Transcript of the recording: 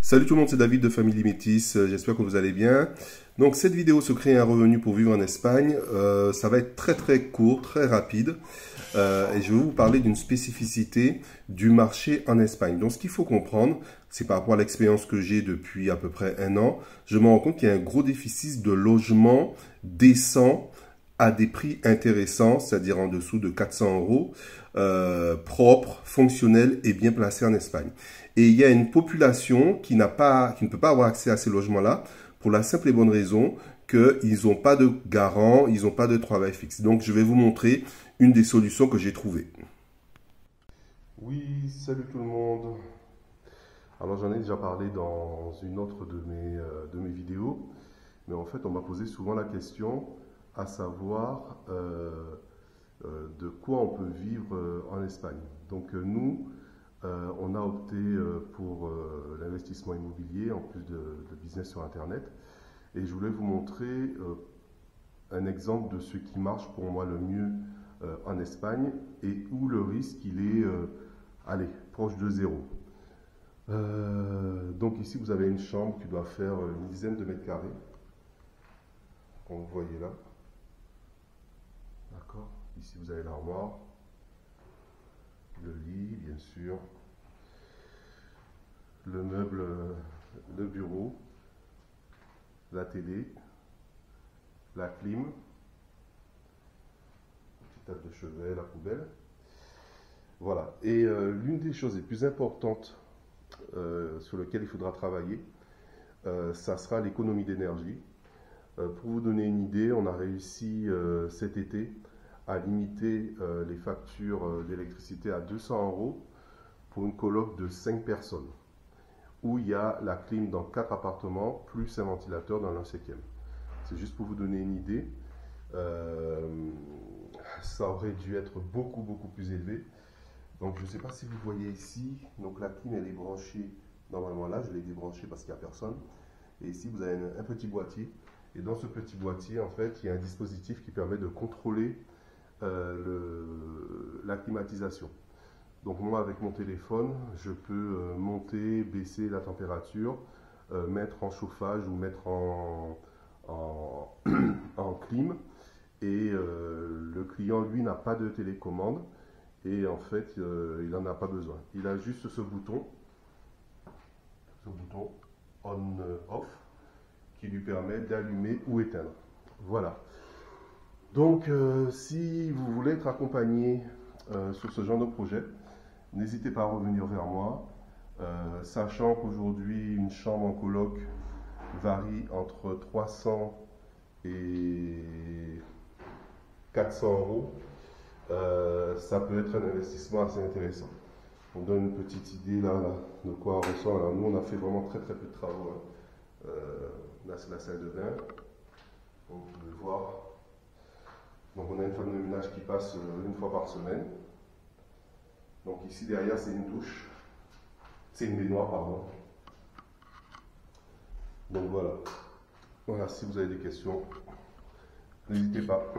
Salut tout le monde, c'est David de Family Métis, j'espère que vous allez bien. Donc cette vidéo se crée un revenu pour vivre en Espagne, ça va être très court, très rapide et je vais vous parler d'une spécificité du marché en Espagne. Donc ce qu'il faut comprendre, c'est par rapport à l'expérience que j'ai depuis à peu près un an, je me rends compte qu'il y a un gros déficit de logements décents à des prix intéressants, c'est-à-dire en dessous de 400 euros, propres, fonctionnels et bien placés en Espagne. Et il y a une population qui ne peut pas avoir accès à ces logements-là pour la simple et bonne raison qu'ils n'ont pas de garant, ils n'ont pas de travail fixe. Donc, je vais vous montrer une des solutions que j'ai trouvées. Oui, salut tout le monde. Alors, j'en ai déjà parlé dans une autre de mes vidéos, mais en fait, on m'a posé souvent la question à savoir de quoi on peut vivre en Espagne. Donc, nous, on a opté pour l'investissement immobilier en plus de business sur Internet. Et je voulais vous montrer un exemple de ce qui marche pour moi le mieux en Espagne et où le risque il est allez, proche de zéro. Donc ici vous avez une chambre qui doit faire une dizaine de mètres carrés, comme vous voyez là. D'accord. Ici vous avez l'armoire, le lit bien sûr, le meuble, le bureau, la télé, la clim, petite table de chevet, la poubelle. Voilà. Et l'une des choses les plus importantes sur lesquelles il faudra travailler, ça sera l'économie d'énergie. Pour vous donner une idée, on a réussi cet été à limiter les factures d'électricité à 200 euros pour une coloc de 5 personnes, où il y a la clim dans 4 appartements, plus un ventilateur dans le 5e. C'est juste pour vous donner une idée. Ça aurait dû être beaucoup plus élevé. Donc je ne sais pas si vous voyez ici, donc la clim elle est branchée, normalement là je l'ai débranchée parce qu'il n'y a personne. Et ici vous avez un petit boîtier. Et dans ce petit boîtier, en fait, il y a un dispositif qui permet de contrôler la climatisation. Donc moi, avec mon téléphone, je peux monter, baisser la température, mettre en chauffage ou mettre en clim. Et le client, lui, n'a pas de télécommande. Et en fait, il n'en a pas besoin. Il a juste ce bouton on-off, qui lui permet d'allumer ou éteindre. Voilà. Donc, si vous voulez être accompagné sur ce genre de projet, n'hésitez pas à revenir vers moi, sachant qu'aujourd'hui, une chambre en coloc varie entre 300 et 400 euros. Ça peut être un investissement assez intéressant. On donne une petite idée là de quoi on ressent. Alors, nous, on a fait vraiment très peu de travaux. Hein. Là, c'est la salle de bain. Comme vous pouvez voir. Donc, on a une femme de ménage qui passe une fois par semaine. Donc, ici derrière, c'est une douche. C'est une baignoire, pardon. Donc, voilà. Voilà, si vous avez des questions, n'hésitez pas.